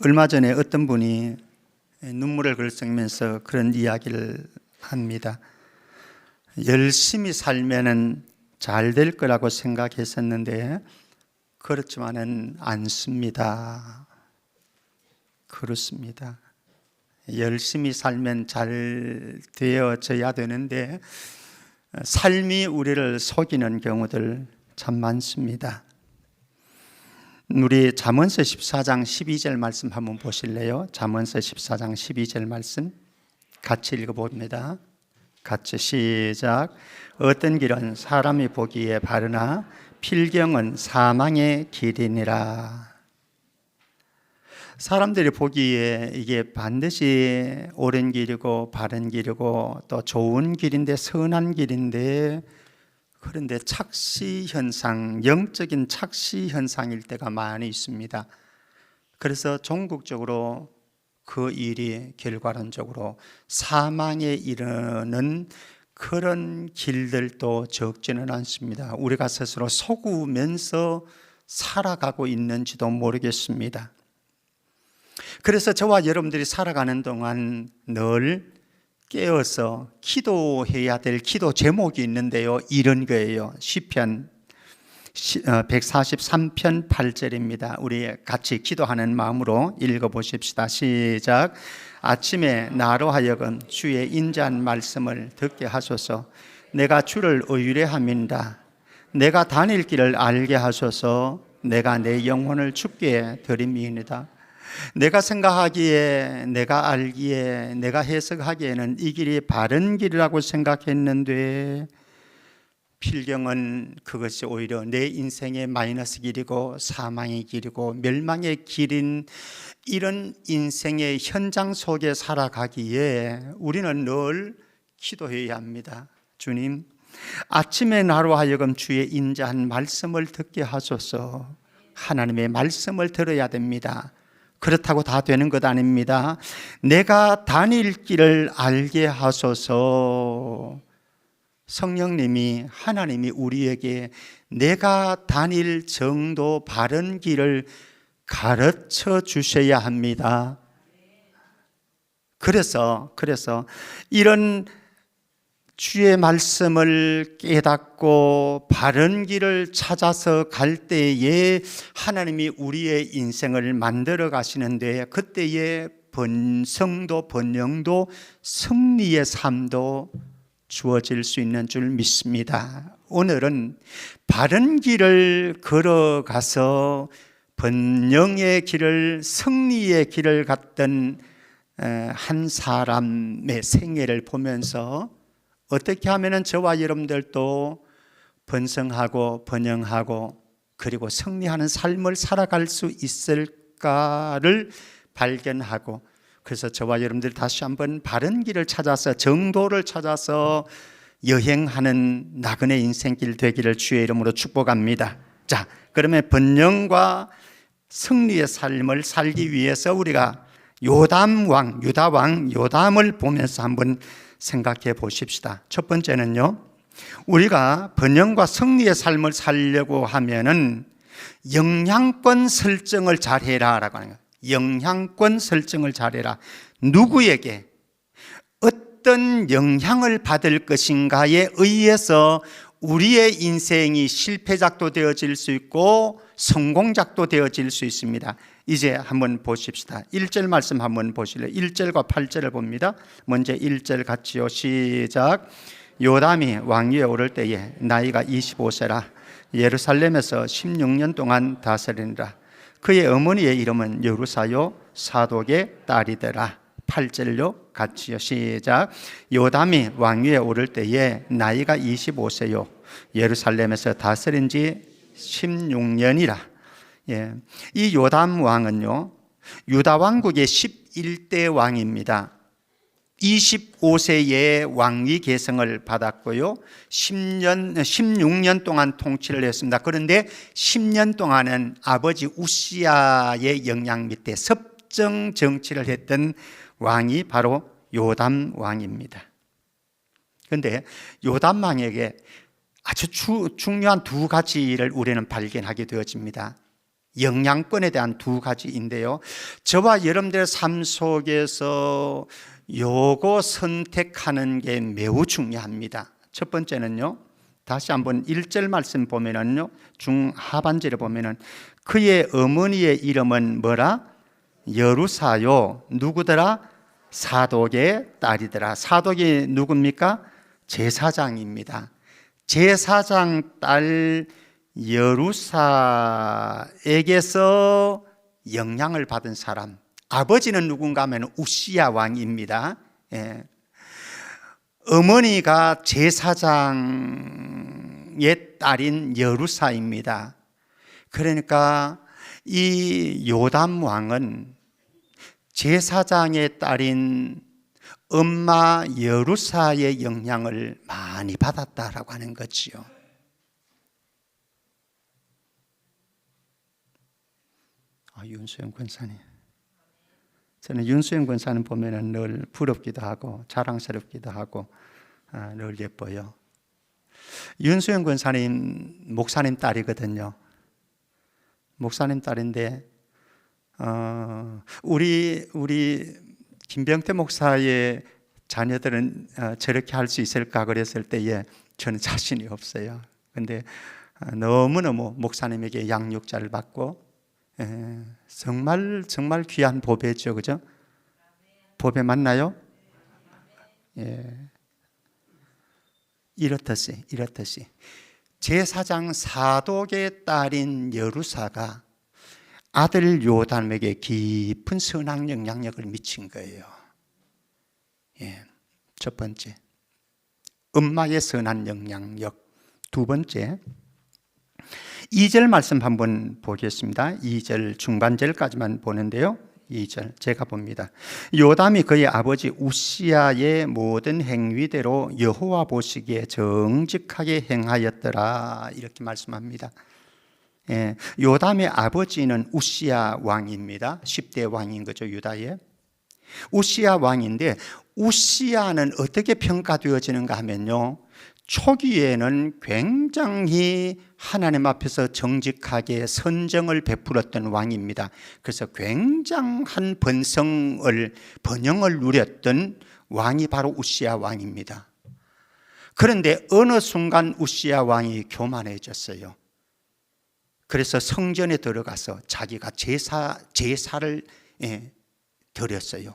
얼마 전에 어떤 분이 눈물을 글썽이면서 그런 이야기를 합니다. 열심히 살면은 잘 될 거라고 생각했었는데 그렇지만은 않습니다. 그렇습니다. 열심히 살면 잘 되어져야 되는데 삶이 우리를 속이는 경우들 참 많습니다. 우리 잠언서 14장 12절 말씀 한번 보실래요? 잠언서 14장 12절 말씀 같이 읽어봅니다. 같이 시작. 어떤 길은 사람이 보기에 바르나 필경은 사망의 길이니라. 사람들이 보기에 이게 반드시 옳은 길이고 바른 길이고 또 좋은 길인데 선한 길인데, 그런데 착시 현상, 영적인 착시 현상일 때가 많이 있습니다. 그래서 종국적으로 그 일이 결과론적으로 사망에 이르는 그런 길들도 적지는 않습니다. 우리가 스스로 속으면서 살아가고 있는지도 모르겠습니다. 그래서 저와 여러분들이 살아가는 동안 늘 깨어서 기도해야 될 기도 제목이 있는데요, 이런 거예요. 시편 143편 8절입니다. 우리 같이 기도하는 마음으로 읽어보십시다. 시작. 아침에 나로 하여금 주의 인자한 말씀을 듣게 하소서. 내가 주를 의뢰함이니라. 내가 다닐 길을 알게 하소서. 내가 내 영혼을 주께 드림이니이다. 내가 생각하기에, 내가 알기에, 내가 해석하기에는 이 길이 바른 길이라고 생각했는데 필경은 그것이 오히려 내 인생의 마이너스 길이고 사망의 길이고 멸망의 길인 이런 인생의 현장 속에 살아가기에 우리는 늘 기도해야 합니다. 주님, 아침에 나로 하여금 주의 인자한 말씀을 듣게 하소서. 하나님의 말씀을 들어야 됩니다. 그렇다고 다 되는 것 아닙니다. 내가 다닐 길을 알게 하소서. 성령님이, 하나님이 우리에게 내가 다닐 정도 바른 길을 가르쳐 주셔야 합니다. 그래서 이런 주의 말씀을 깨닫고 바른 길을 찾아서 갈 때에 하나님이 우리의 인생을 만들어 가시는데, 그때의 번성도 번영도 승리의 삶도 주어질 수 있는 줄 믿습니다. 오늘은 바른 길을 걸어가서 번영의 길을, 승리의 길을 갔던 한 사람의 생애를 보면서 어떻게 하면 저와 여러분들도 번성하고 번영하고 그리고 승리하는 삶을 살아갈 수 있을까를 발견하고, 그래서 저와 여러분들이 다시 한번 바른 길을 찾아서 정도를 찾아서 여행하는 나그네 인생길 되기를 주의 이름으로 축복합니다. 자, 그러면 번영과 승리의 삶을 살기 위해서 우리가 요담왕, 유다왕 요담을 보면서 한번 생각해 보십시다. 첫 번째는요, 우리가 번영과 승리의 삶을 살려고 하면은 영향권 설정을 잘해라 라고 하는 거예요. 영향권 설정을 잘해라. 누구에게 어떤 영향을 받을 것인가에 의해서 우리의 인생이 실패작도 되어질 수 있고 성공작도 되어질 수 있습니다. 이제 한번 보십시다. 1절 말씀 한번 보실래요? 1절과 8절을 봅니다. 먼저 1절 같이요. 시작. 요담이 왕위에 오를 때에 나이가 25세라 예루살렘에서 16년 동안 다스리니라. 그의 어머니의 이름은 여루사요 사독의 딸이더라. 8절요 같이요. 시작. 요담이 왕위에 오를 때에 나이가 25세요 예루살렘에서 다스린 지 16년이라. 예. 이 요담 왕은요, 유다 왕국의 11대 왕입니다. 25세에 왕위 계승을 받았고요, 16년 동안 통치를 했습니다. 그런데 10년 동안은 아버지 우시야의 영향 밑에 섭정 정치를 했던 왕이 바로 요담 왕입니다. 그런데 요담 왕에게 아주 중요한 두 가지를 우리는 발견하게 되어집니다. 영양권에 대한 두 가지인데요. 저와 여러분들의 삶 속에서 요거 선택하는 게 매우 중요합니다. 첫 번째는요, 다시 한번 1절 말씀 보면은요, 중하반절에 보면은 그의 어머니의 이름은 뭐라? 여루사요. 누구더라? 사독의 딸이더라. 사독이 누굽니까? 제사장입니다. 제사장 딸 여루사에게서 영향을 받은 사람, 아버지는 누군가 하면 우시야 왕입니다. 예. 어머니가 제사장의 딸인 여루사입니다. 그러니까 이 요담 왕은 제사장의 딸인 엄마 여루사의 영향을 많이 받았다라고 하는 거지요. 윤수영 권사님, 저는 윤수영 권사님 보면은 늘 부럽기도 하고 자랑스럽기도 하고 늘 예뻐요. 윤수영 권사님 목사님 딸이거든요. 목사님 딸인데 우리 김병태 목사의 자녀들은 저렇게 할 수 있을까 그랬을 때에 저는 자신이 없어요. 근데 너무너무 목사님에게 양육자를 받고 정말 귀한 보배죠, 그죠? 보배 맞나요? 예. 이렇듯이 제사장 사독의 딸인 여루사가 아들 요담에게 깊은 선한 영향력을 미친 거예요. 예. 첫 번째, 엄마의 선한 영향력. 두 번째, 2절 말씀 한번 보겠습니다. 2절 중반절까지만 보는데요. 2절 제가 봅니다. 요담이 그의 아버지 우시야의 모든 행위대로 여호와 보시기에 정직하게 행하였더라, 이렇게 말씀합니다. 예, 요담의 아버지는 우시야 왕입니다. 10대 왕인 거죠, 유다의. 우시야 왕인데 우시야는 어떻게 평가되어지는가 하면요, 초기에는 굉장히 하나님 앞에서 정직하게 선정을 베풀었던 왕입니다. 그래서 굉장한 번영을 누렸던 왕이 바로 우시야 왕입니다. 그런데 어느 순간 우시야 왕이 교만해졌어요. 그래서 성전에 들어가서 자기가 제사를 드렸어요.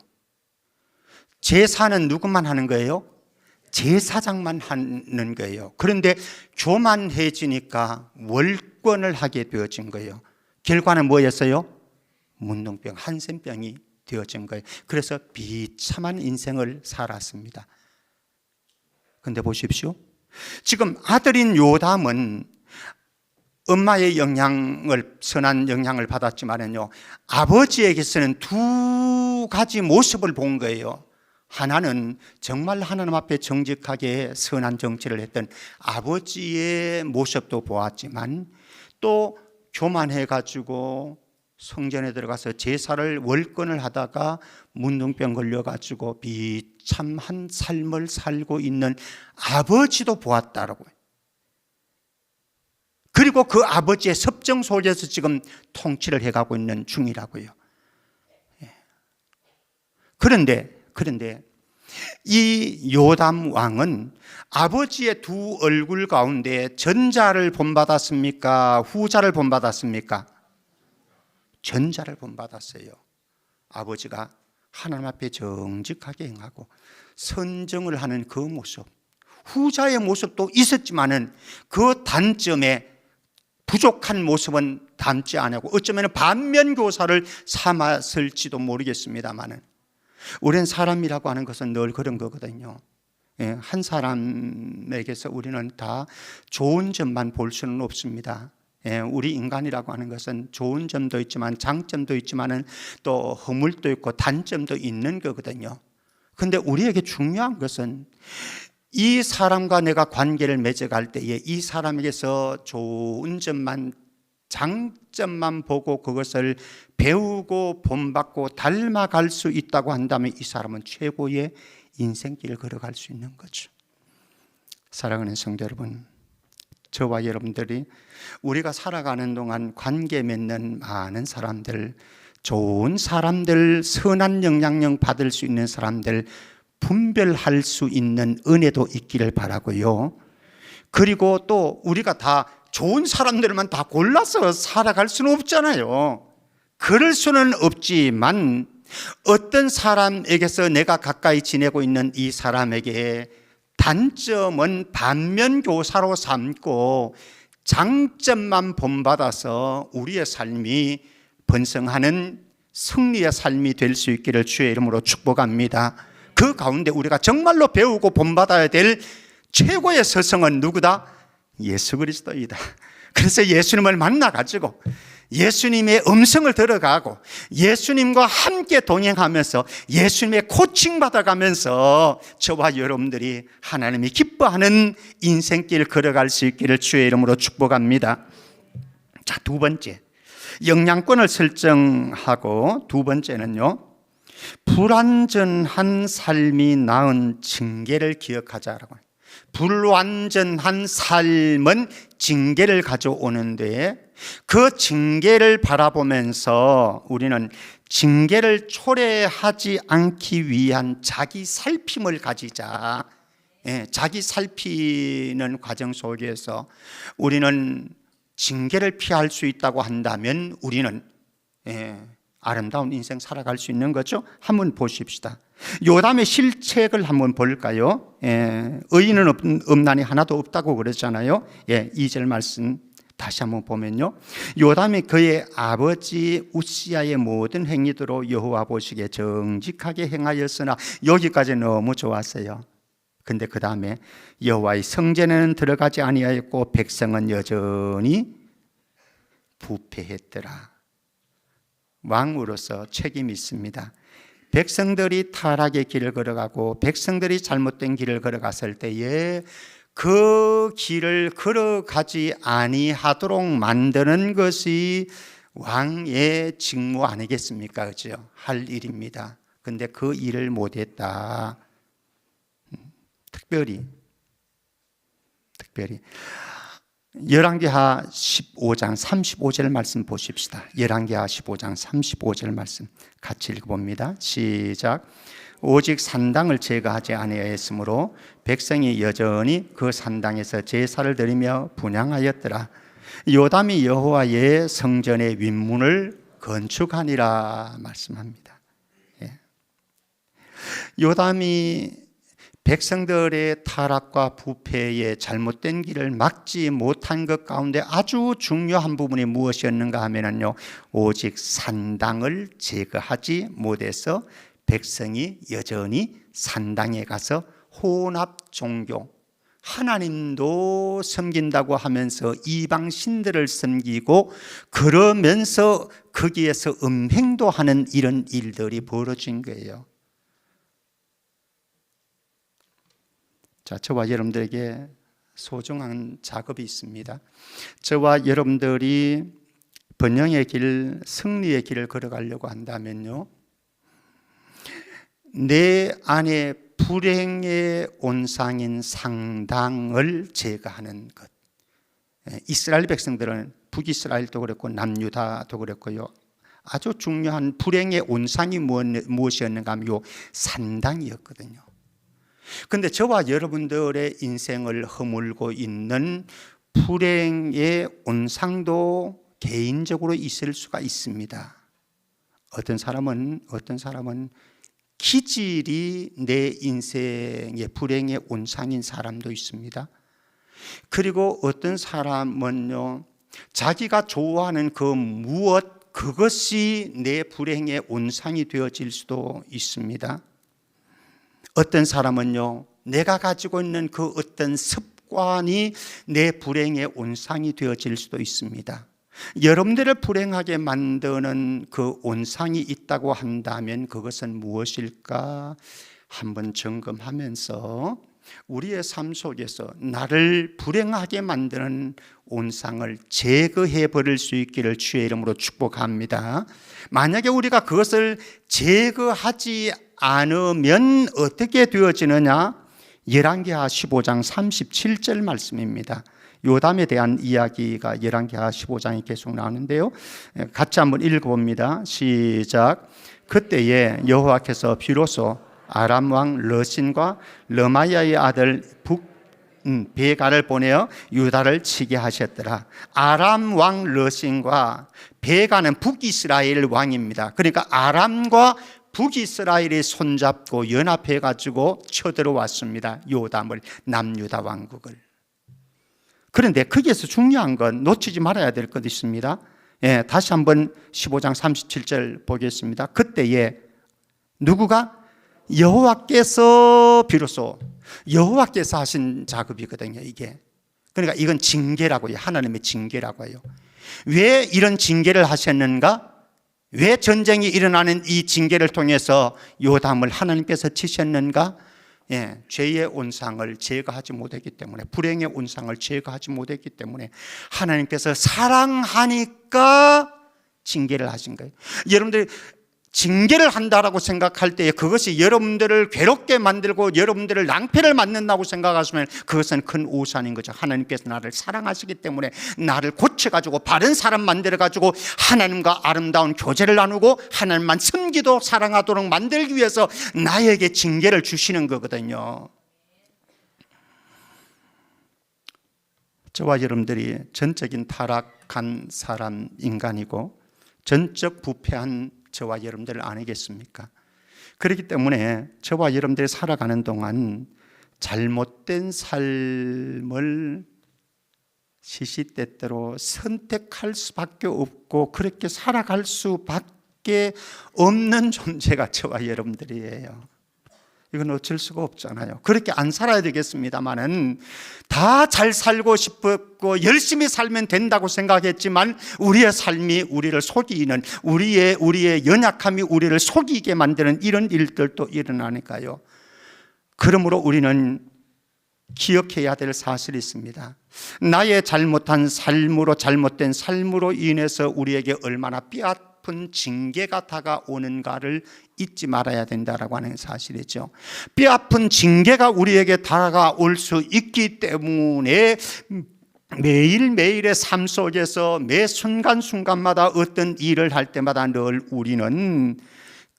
제사는 누구만 하는 거예요? 제사장만 하는 거예요. 그런데 교만해지니까 월권을 하게 되어진 거예요. 결과는 뭐였어요? 문둥병, 한센병이 되어진 거예요. 그래서 비참한 인생을 살았습니다. 그런데 보십시오, 지금 아들인 요담은 엄마의 선한 영향을 받았지만은요, 아버지에게서는 두 가지 모습을 본 거예요. 하나는 정말 하나님 앞에 정직하게 선한 정치를 했던 아버지의 모습도 보았지만, 또 교만해가지고 성전에 들어가서 제사를 월권을 하다가 문둥병 걸려가지고 비참한 삶을 살고 있는 아버지도 보았다라고요. 그리고 그 아버지의 섭정 속에서 지금 통치를 해가고 있는 중이라고요. 그런데 이 요담 왕은 아버지의 두 얼굴 가운데 전자를 본받았습니까? 후자를 본받았습니까? 전자를 본받았어요. 아버지가 하나님 앞에 정직하게 행하고 선정을 하는 그 모습. 후자의 모습도 있었지만은 그 단점에 부족한 모습은 담지 않고 어쩌면 반면교사를 삼았을지도 모르겠습니다만은, 우리는 사람이라고 하는 것은 늘 그런 거거든요. 한 사람에게서 우리는 다 좋은 점만 볼 수는 없습니다. 우리 인간이라고 하는 것은 좋은 점도 있지만 장점도 있지만은 또 허물도 있고 단점도 있는 거거든요. 그런데 우리에게 중요한 것은 이 사람과 내가 관계를 맺어갈 때에 이 사람에게서 좋은 점만, 장점만 보고 그것을 배우고 본받고 닮아갈 수 있다고 한다면 이 사람은 최고의 인생길을 걸어갈 수 있는 거죠. 사랑하는 성도 여러분, 저와 여러분들이 우리가 살아가는 동안 관계 맺는 많은 사람들, 좋은 사람들, 선한 영향력 받을 수 있는 사람들 분별할 수 있는 은혜도 있기를 바라고요. 그리고 또 우리가 다 좋은 사람들만 다 골라서 살아갈 수는 없잖아요. 그럴 수는 없지만 어떤 사람에게서 내가 가까이 지내고 있는 이 사람에게 단점은 반면교사로 삼고 장점만 본받아서 우리의 삶이 번성하는 승리의 삶이 될 수 있기를 주의 이름으로 축복합니다. 그 가운데 우리가 정말로 배우고 본받아야 될 최고의 스승은 누구다? 예수 그리스도이다. 그래서 예수님을 만나가지고 예수님의 음성을 들어가고 예수님과 함께 동행하면서 예수님의 코칭 받아가면서 저와 여러분들이 하나님이 기뻐하는 인생길 걸어갈 수 있기를 주의 이름으로 축복합니다. 자, 두 번째, 영향권을 설정하고 두 번째는요, 불완전한 삶이 낳은 징계를 기억하자라고. 불완전한 삶은 징계를 가져오는데 그 징계를 바라보면서 우리는 징계를 초래하지 않기 위한 자기 살핌을 가지자. 자기 살피는 과정 속에서 우리는 징계를 피할 수 있다고 한다면 우리는 아름다운 인생 살아갈 수 있는 거죠. 한번 보십시다. 요담의 실책을 한번 볼까요? 의인은 없나니 하나도 없다고 그랬잖아요. 2절 말씀 다시 한번 보면요, 요담이 그의 아버지 우시야의 모든 행위대로 여호와 보시기에 정직하게 행하였으나, 여기까지 너무 좋았어요. 근데 그 다음에 여호와의 성전에는 들어가지 아니하였고 백성은 여전히 부패했더라. 왕으로서 책임이 있습니다. 백성들이 타락의 길을 걸어가고 백성들이 잘못된 길을 걸어갔을 때에 그 길을 걸어가지 아니하도록 만드는 것이 왕의 직무 아니겠습니까? 그죠? 할 일입니다. 근데 그 일을 못했다. 특별히 열왕기하 15장 35절 말씀 보십시다. 열왕기하 15장 35절 말씀 같이 읽어봅니다. 시작. 오직 산당을 제거하지 아니하였으므로 백성이 여전히 그 산당에서 제사를 드리며 분향하였더라. 요담이 여호와의 성전의 윗문을 건축하니라 말씀합니다. 요담이 백성들의 타락과 부패의 잘못된 길을 막지 못한 것 가운데 아주 중요한 부분이 무엇이었는가 하면요, 오직 산당을 제거하지 못해서 백성이 여전히 산당에 가서 혼합 종교, 하나님도 섬긴다고 하면서 이방 신들을 섬기고 그러면서 거기에서 음행도 하는 이런 일들이 벌어진 거예요. 자, 저와 여러분들에게 소중한 작업이 있습니다. 저와 여러분들이 번영의 길, 승리의 길을 걸어가려고 한다면요, 내 안에 불행의 온상인 상당을 제거하는 것. 이스라엘 백성들은 북이스라엘도 그랬고 남유다도 그랬고요, 아주 중요한 불행의 온상이 무엇이었는가 하면 요 산당이었거든요. 그런데 저와 여러분들의 인생을 허물고 있는 불행의 온상도 개인적으로 있을 수가 있습니다. 어떤 사람은 기질이 내 인생의 불행의 온상인 사람도 있습니다. 그리고 어떤 사람은요, 자기가 좋아하는 그 무엇, 그것이 내 불행의 온상이 되어질 수도 있습니다. 어떤 사람은요, 내가 가지고 있는 그 어떤 습관이 내 불행의 온상이 되어질 수도 있습니다. 여러분들을 불행하게 만드는 그 온상이 있다고 한다면 그것은 무엇일까 한번 점검하면서 우리의 삶 속에서 나를 불행하게 만드는 온상을 제거해 버릴 수 있기를 주의 이름으로 축복합니다. 만약에 우리가 그것을 제거하지 않으면 어떻게 되어지느냐? 열왕기하 15장 37절 말씀입니다. 요담에 대한 이야기가 열왕기하 15장에 계속 나오는데요. 같이 한번 읽어봅니다. 시작. 그때에 여호와께서 비로소 아람 왕 러신과 르마야의 아들 베가를 보내어 유다를 치게 하셨더라. 아람 왕 러신과 베가는 북이스라엘 왕입니다. 그러니까 아람과 북이스라엘이 손잡고 연합해 가지고 쳐들어왔습니다. 요담을, 남유다 왕국을. 그런데 거기에서 중요한 건 놓치지 말아야 될 것이 있습니다. 다시 한번 15장 37절 보겠습니다. 그때에 누구가? 여호와께서 비로소, 여호와께서 하신 작업이거든요, 이게. 그러니까 이건 징계라고요. 하나님의 징계라고 해요. 왜 이런 징계를 하셨는가? 왜 전쟁이 일어나는 이 징계를 통해서 요담을 하나님께서 치셨는가? 죄의 온상을 제거하지 못했기 때문에, 불행의 온상을 제거하지 못했기 때문에 하나님께서 사랑하니까 징계를 하신 거예요. 여러분들이 징계를 한다라고 생각할 때 그것이 여러분들을 괴롭게 만들고 여러분들을 낭패를 만든다고 생각하시면 그것은 큰 오산인 거죠. 하나님께서 나를 사랑하시기 때문에 나를 고쳐가지고 바른 사람 만들어가지고 하나님과 아름다운 교제를 나누고 하나님만 섬기도 사랑하도록 만들기 위해서 나에게 징계를 주시는 거거든요. 저와 여러분들이 전적인 타락한 사람, 인간이고 전적 부패한 저와 여러분들 아니겠습니까? 그렇기 때문에 저와 여러분들이 살아가는 동안 잘못된 삶을 시시때때로 선택할 수밖에 없고 그렇게 살아갈 수밖에 없는 존재가 저와 여러분들이에요. 이건 어쩔 수가 없잖아요. 그렇게 안 살아야 되겠습니다만은 다 잘 살고 싶었고 열심히 살면 된다고 생각했지만 우리의 삶이 우리를 속이는, 우리의 연약함이 우리를 속이게 만드는 이런 일들도 일어나니까요. 그러므로 우리는 기억해야 될 사실이 있습니다. 나의 잘못한 삶으로, 잘못된 삶으로 인해서 우리에게 얼마나 뼈아픈 징계가 다가오는가를 잊지 말아야 된다라고 하는 사실이죠. 뼈아픈 징계가 우리에게 다가올 수 있기 때문에 매일매일의 삶 속에서 매 순간순간마다 어떤 일을 할 때마다 늘 우리는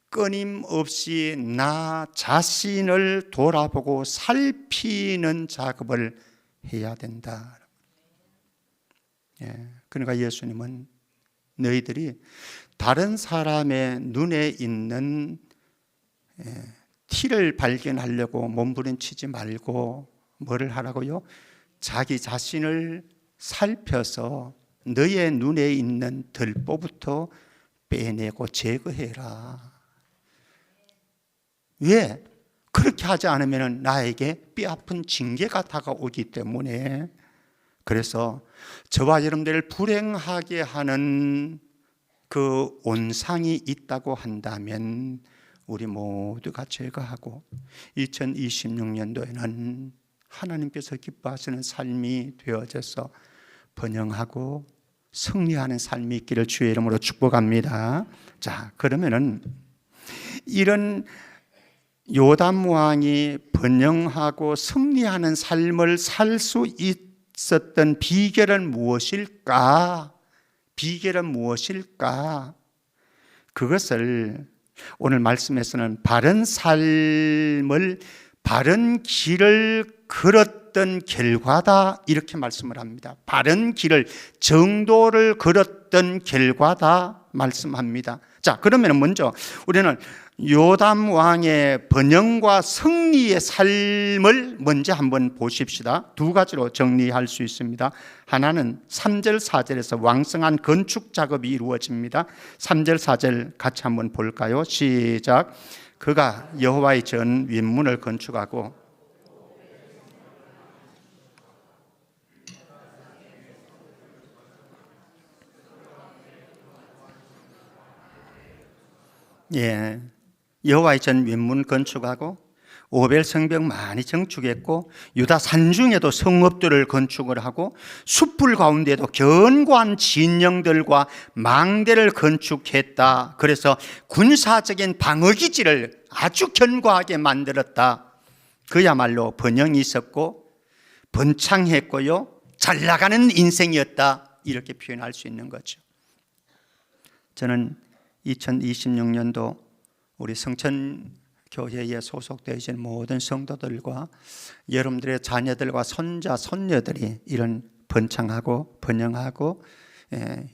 끊임없이 나 자신을 돌아보고 살피는 작업을 해야 된다. 그러니까 예수님은 너희들이 다른 사람의 눈에 있는 티를 발견하려고 몸부림치지 말고 뭐를 하라고요? 자기 자신을 살펴서 너의 눈에 있는 들보부터 빼내고 제거해라. 왜? 그렇게 하지 않으면 나에게 뼈아픈 징계가 다가오기 때문에. 그래서 저와 여러분들을 불행하게 하는 그 온상이 있다고 한다면 우리 모두가 제거하고 2026년도에는 하나님께서 기뻐하시는 삶이 되어져서 번영하고 승리하는 삶이 있기를 주의 이름으로 축복합니다. 자, 그러면은 이런 요담 왕이 번영하고 승리하는 삶을 살 수 있었던 비결은 무엇일까? 비결은 무엇일까? 그것을 오늘 말씀에서는 바른 삶을, 바른 길을 걸었던 결과다 이렇게 말씀을 합니다. 바른 길을, 정도를 걸었던 결과다 말씀합니다. 자, 그러면 먼저 우리는 요담 왕의 번영과 승리의 삶을 먼저 한번 보십시다. 두 가지로 정리할 수 있습니다. 하나는 3절 4절에서 왕성한 건축 작업이 이루어집니다. 3절 4절 같이 한번 볼까요? 시작. 그가 여호와의 전 윗문을 건축하고 여호와의 전 윗문 건축하고 오벨 성벽 많이 건축했고 유다 산중에도 성읍들을 건축을 하고 숯불 가운데도 견고한 진영들과 망대를 건축했다. 그래서 군사적인 방어기지를 아주 견고하게 만들었다. 그야말로 번영이 있었고 번창했고요, 잘 나가는 인생이었다, 이렇게 표현할 수 있는 거죠. 저는 2026년도 우리 성천교회에 소속되어 있는 모든 성도들과 여러분들의 자녀들과 손자, 손녀들이 이런 번창하고 번영하고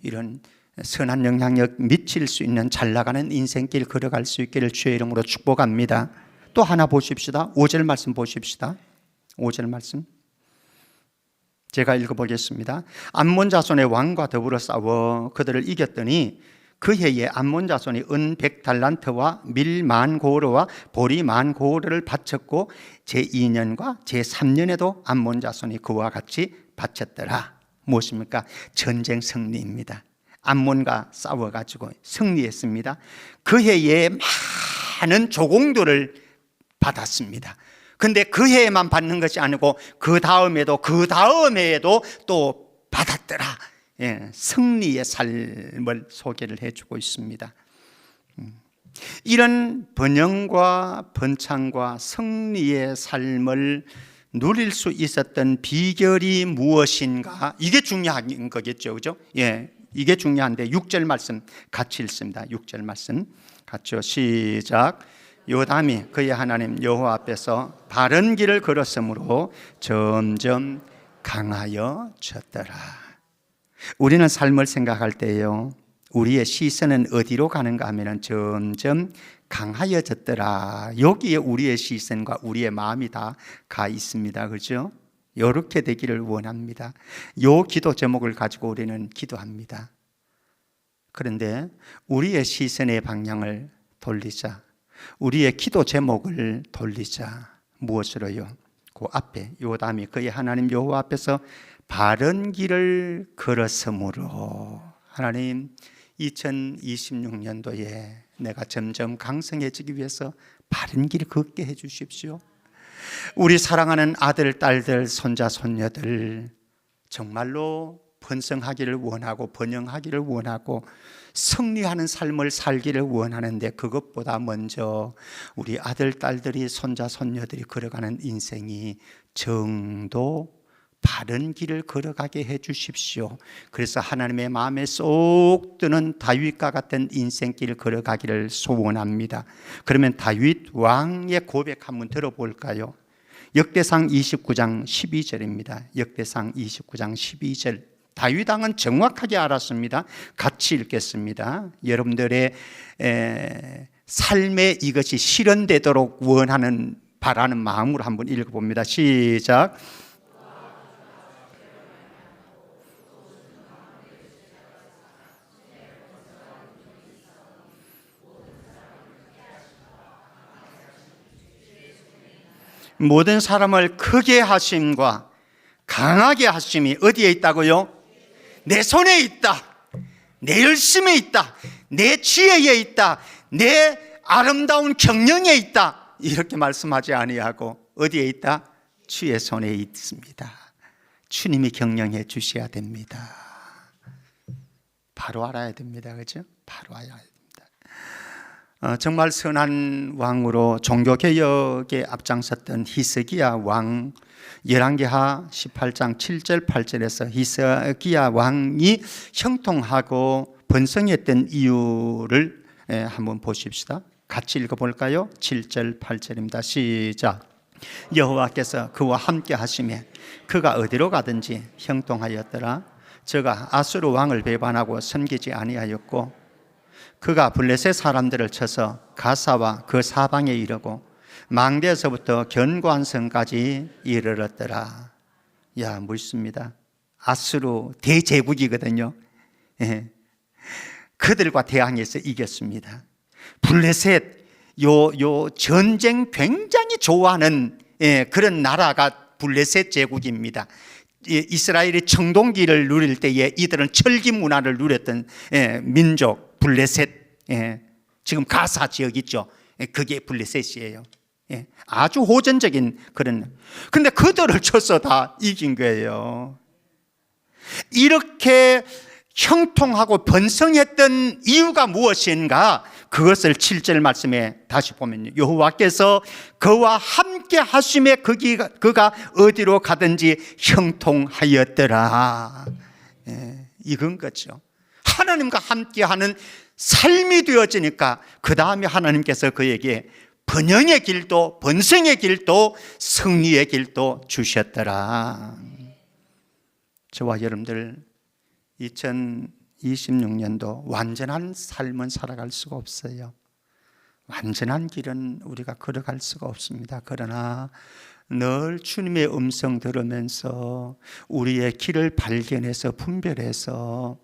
이런 선한 영향력 미칠 수 있는 잘 나가는 인생길 걸어갈 수 있기를 주의 이름으로 축복합니다. 또 하나 보십시다. 5절 말씀 보십시다. 5절 말씀 제가 읽어보겠습니다. 암몬 자손의 왕과 더불어 싸워 그들을 이겼더니 그 해에 암몬 자손이 은 100달란트와 밀 10,000고르와 보리 10,000고르를 바쳤고 제2년과 제3년에도 암몬 자손이 그와 같이 바쳤더라. 무엇입니까? 전쟁 승리입니다. 암몬과 싸워가지고 승리했습니다. 그 해에 많은 조공들을 받았습니다. 근데 그 해에만 받는 것이 아니고 그 다음에도 또 받았더라. 승리의 삶을 소개를 해주고 있습니다. 이런 번영과 번창과 승리의 삶을 누릴 수 있었던 비결이 무엇인가? 이게 중요한 거겠죠, 그죠? 이게 중요한데 6절 말씀 같이 읽습니다. 6절 말씀 같이요. 시작. 요담이 그의 하나님 여호와 앞에서 바른 길을 걸었으므로 점점 강하여졌더라. 우리는 삶을 생각할 때요, 우리의 시선은 어디로 가는가 하면 점점 강하여졌더라. 여기에 우리의 시선과 우리의 마음이 다 가 있습니다. 그렇죠? 이렇게 되기를 원합니다. 이 기도 제목을 가지고 우리는 기도합니다. 그런데 우리의 시선의 방향을 돌리자, 우리의 기도 제목을 돌리자. 무엇으로요? 그 앞에 요담이 그의 하나님 여호와 앞에서 바른 길을 걸었으므로, 하나님 2026년도에 내가 점점 강성해지기 위해서 바른 길을 걷게 해 주십시오. 우리 사랑하는 아들, 딸들, 손자, 손녀들 정말로 번성하기를 원하고 번영하기를 원하고 승리하는 삶을 살기를 원하는데, 그것보다 먼저 우리 아들, 딸들이, 손자, 손녀들이 걸어가는 인생이 정도 바른 길을 걸어가게 해 주십시오. 그래서 하나님의 마음에 쏙 드는 다윗과 같은 인생길을 걸어가기를 소원합니다. 그러면 다윗 왕의 고백 한번 들어볼까요? 역대상 29장 12절입니다. 역대상 29장 12절. 다윗 왕은 정확하게 알았습니다. 같이 읽겠습니다. 여러분들의 삶에 이것이 실현되도록 원하는, 바라는 마음으로 한번 읽어봅니다. 시작. 모든 사람을 크게 하심과 강하게 하심이 어디에 있다고요? 내 손에 있다, 내 열심에 있다, 내 지혜에 있다, 내 아름다운 경영에 있다, 이렇게 말씀하지 아니하고 어디에 있다? 주의 손에 있습니다. 주님이 경영해 주셔야 됩니다. 바로 알아야 됩니다. 그렇죠? 바로 알아야 됩니다. 정말 선한 왕으로 종교개혁에 앞장섰던 히스기야 왕, 열왕기하 18장 7절 8절에서 히스기야 왕이 형통하고 번성했던 이유를 한번 보십시다. 같이 읽어볼까요? 7절 8절입니다. 시작. 여호와께서 그와 함께 하시매 그가 어디로 가든지 형통하였더라. 저가 아수르 왕을 배반하고 섬기지 아니하였고, 그가 블레셋 사람들을 쳐서 가사와 그 사방에 이르고 망대에서부터 견고한 성까지 이르렀더라. 야, 멋있습니다. 아수르 대제국이거든요. 그들과 대항해서 이겼습니다. 블레셋, 요 전쟁 굉장히 좋아하는 그런 나라가 블레셋 제국입니다. 이스라엘이 청동기를 누릴 때에 이들은 철기 문화를 누렸던 민족 블레셋, 지금 가사 지역 있죠. 그게 블레셋이에요. 아주 호전적인 그런. 근데 그들을 쳐서 다 이긴 거예요. 이렇게 형통하고 번성했던 이유가 무엇인가? 그것을 7절 말씀에 다시 보면요, 여호와께서 그와 함께 하심에 그가 어디로 가든지 형통하였더라. 이건 거죠. 하나님과 함께하는 삶이 되어지니까 그 다음에 하나님께서 그에게 번영의 길도, 번성의 길도, 승리의 길도 주셨더라. 저와 여러분들 2026년도 완전한 삶은 살아갈 수가 없어요. 완전한 길은 우리가 걸어갈 수가 없습니다. 그러나 늘 주님의 음성 들으면서 우리의 길을 발견해서 분별해서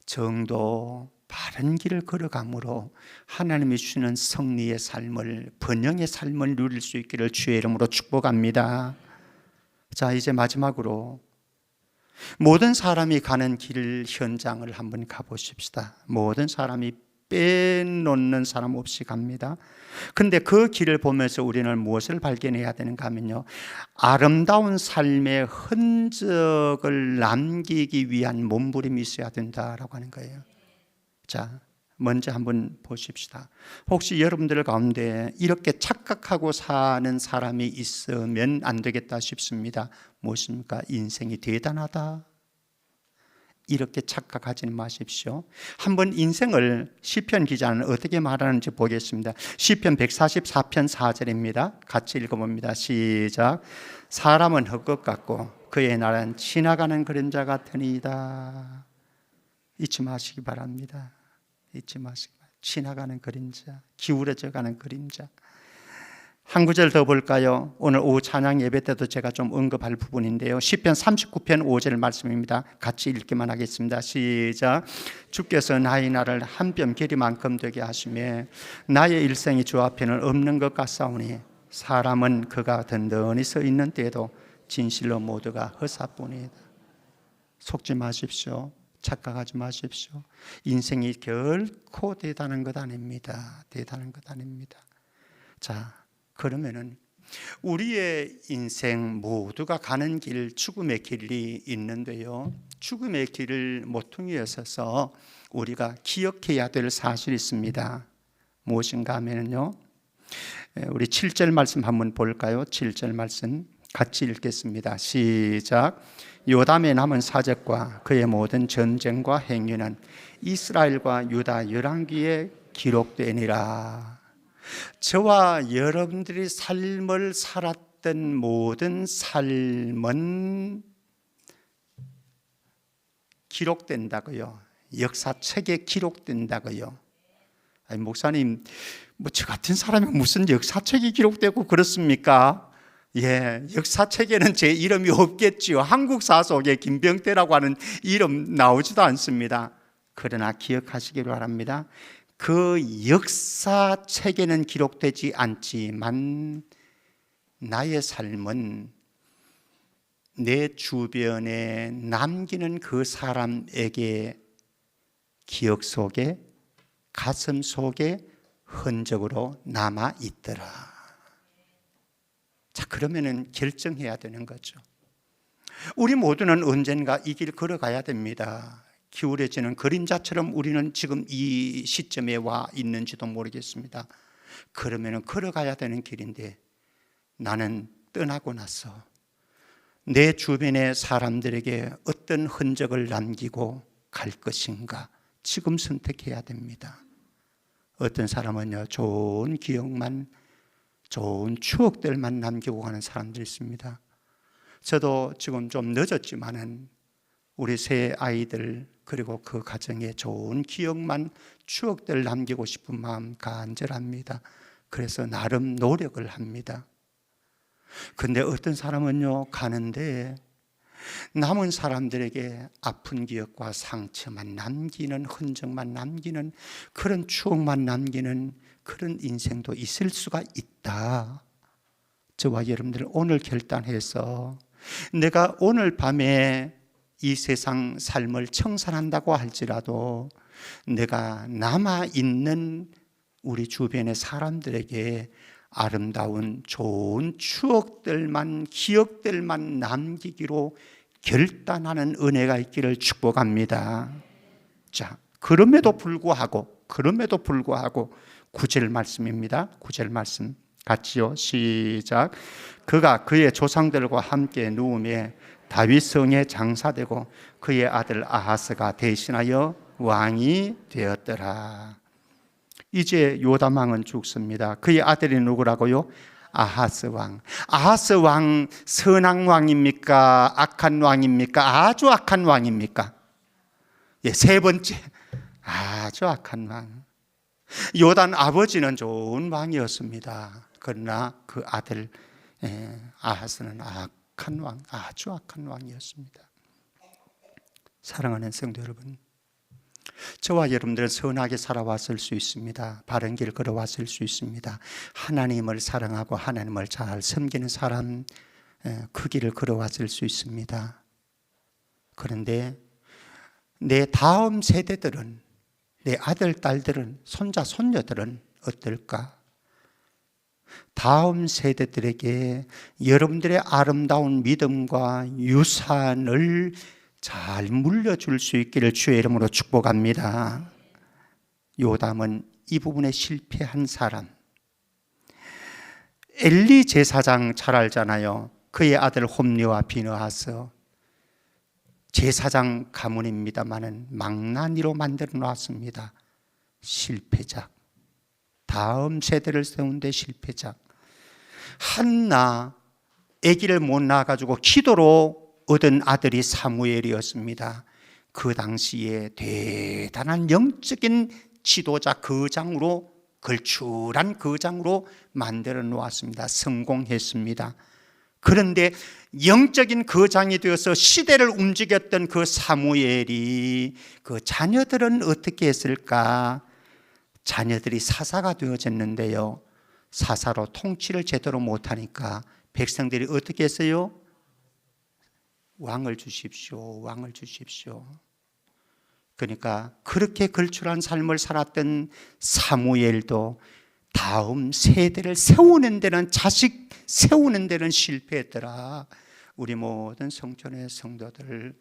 정도 바른 길을 걸어감으로 하나님이 주시는 승리의 삶을, 번영의 삶을 누릴 수 있기를 주의 이름으로 축복합니다. 자, 이제 마지막으로 모든 사람이 가는 길 현장을 한번 가보십시다. 모든 사람이 빼놓는 사람 없이 갑니다. 근데 그 길을 보면서 우리는 무엇을 발견해야 되는가 하면요, 아름다운 삶의 흔적을 남기기 위한 몸부림이 있어야 된다라고 하는 거예요. 자, 먼저 한번 보십시다. 혹시 여러분들 가운데 이렇게 착각하고 사는 사람이 있으면 안 되겠다 싶습니다. 무엇입니까? 인생이 대단하다, 이렇게 착각하지 마십시오. 한번 인생을 시편 기자는 어떻게 말하는지 보겠습니다. 시편 144편 4절입니다. 같이 읽어봅니다. 시작. 사람은 헛것 같고 그의 날은 지나가는 그림자 같으니이다. 잊지 마시기 바랍니다. 잊지 마시기 바랍니다. 지나가는 그림자, 기울어져 가는 그림자. 한 구절 더 볼까요? 오늘 오후 찬양 예배 때도 제가 좀 언급할 부분인데요, 시편 39편 5절 말씀입니다. 같이 읽기만 하겠습니다. 시작. 주께서 나의 날을 한 뼘 길이만큼 되게 하시며 나의 일생이 주 앞에는 없는 것 같사오니 사람은 그가 든든히 서 있는 때에도 진실로 모두가 허사뿐이다. 속지 마십시오. 착각하지 마십시오. 인생이 결코 대단한 것 아닙니다. 대단한 것 아닙니다. 자, 그러면은 우리의 인생 모두가 가는 길, 죽음의 길이 있는데요, 죽음의 길을 모퉁이에 서서 우리가 기억해야 될 사실이 있습니다. 무엇인가 하면요, 우리 7절 말씀 한번 볼까요? 7절 말씀 같이 읽겠습니다. 시작. 요담에 남은 사적과 그의 모든 전쟁과 행위는 이스라엘과 유다 열왕기에 기록되니라. 저와 여러분들이 삶을 살았던 모든 삶은 기록된다고요. 역사책에 기록된다고요. 아니, 목사님, 저 같은 사람이 무슨 역사책이 기록되고 그렇습니까? 역사책에는 제 이름이 없겠지요. 한국사 속에 김병태라고 하는 이름 나오지도 않습니다. 그러나 기억하시기 바랍니다. 그 역사책에는 기록되지 않지만 나의 삶은 내 주변에 남기는 그 사람에게 기억 속에, 가슴 속에 흔적으로 남아 있더라. 자, 그러면은 결정해야 되는 거죠. 우리 모두는 언젠가 이 길 걸어가야 됩니다. 기울어지는 그림자처럼 우리는 지금 이 시점에 와 있는지도 모르겠습니다. 그러면은 걸어가야 되는 길인데 나는 떠나고 나서 내 주변의 사람들에게 어떤 흔적을 남기고 갈 것인가, 지금 선택해야 됩니다. 어떤 사람은요, 좋은 기억만, 좋은 추억들만 남기고 가는 사람들이 있습니다. 저도 지금 좀 늦었지만은 우리 새 아이들 그리고 그 가정에 좋은 기억만, 추억들 남기고 싶은 마음 간절합니다. 그래서 나름 노력을 합니다. 근데 어떤 사람은요, 가는데 남은 사람들에게 아픈 기억과 상처만 남기는, 흔적만 남기는, 그런 추억만 남기는 그런 인생도 있을 수가 있다. 저와 여러분들 오늘 결단해서 내가 오늘 밤에 이 세상 삶을 청산한다고 할지라도 내가 남아있는 우리 주변의 사람들에게 아름다운 좋은 추억들만, 기억들만 남기기로 결단하는 은혜가 있기를 축복합니다. 자, 그럼에도 불구하고 그럼에도 불구하고 9절 말씀입니다. 9절 말씀 같이요. 시작. 그가 그의 조상들과 함께 누우며 다윗 성에 장사되고 그의 아들 아하스가 대신하여 왕이 되었더라. 이제 요담 왕은 죽습니다. 그의 아들이 누구라고요? 아하스 왕. 아하스 왕 선한 왕입니까? 악한 왕입니까? 아주 악한 왕입니까? 예, 세 번째, 아주 악한 왕. 요단 아버지는 좋은 왕이었습니다. 그러나 그 아들 아하스는 악한 왕, 아주 악한 왕이었습니다. 사랑하는 성도 여러분, 저와 여러분들은 선하게 살아왔을 수 있습니다. 바른 길 걸어왔을 수 있습니다. 하나님을 사랑하고 하나님을 잘 섬기는 사람, 그 길을 걸어왔을 수 있습니다. 그런데 내 다음 세대들은, 내 아들, 딸들은, 손자, 손녀들은 어떨까? 다음 세대들에게 여러분들의 아름다운 믿음과 유산을 잘 물려줄 수 있기를 주의 이름으로 축복합니다. 요담은 이 부분에 실패한 사람. 엘리 제사장 잘 알잖아요. 그의 아들 홈리와 비느하스 제사장 가문입니다마는 망나니로 만들어 놨습니다. 실패작. 다음 세대를 세운 데 실패작. 한나 아기를 못 낳아가지고 기도로 얻은 아들이 사무엘이었습니다. 그 당시에 대단한 영적인 지도자 거장으로, 걸출한 거장으로 만들어 놓았습니다. 성공했습니다. 그런데 영적인 거장이 되어서 시대를 움직였던 그 사무엘이 그 자녀들은 어떻게 했을까? 자녀들이 사사가 되어졌는데요, 사사로 통치를 제대로 못하니까 백성들이 어떻게 했어요? 왕을 주십시오, 왕을 주십시오. 그러니까 그렇게 걸출한 삶을 살았던 사무엘도 다음 세대를 세우는 데는, 자식 세우는 데는 실패했더라. 우리 모든 성전의 성도들,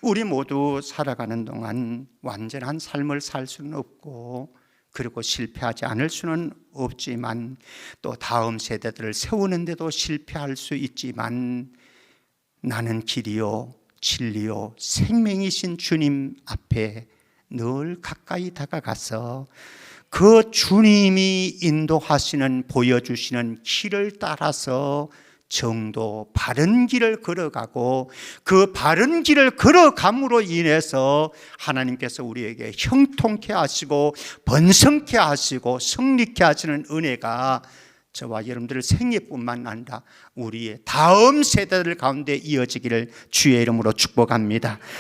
우리 모두 살아가는 동안 완전한 삶을 살 수는 없고, 그리고 실패하지 않을 수는 없지만, 또 다음 세대들을 세우는 데도 실패할 수 있지만, 나는 길이요 진리요 생명이신 주님 앞에 늘 가까이 다가가서 그 주님이 인도하시는, 보여주시는 길을 따라서 정도 바른 길을 걸어가고, 그 바른 길을 걸어감으로 인해서 하나님께서 우리에게 형통케 하시고 번성케 하시고 성립케 하시는 은혜가 저와 여러분들의 생애뿐만 아니라 우리의 다음 세대들 가운데 이어지기를 주의 이름으로 축복합니다.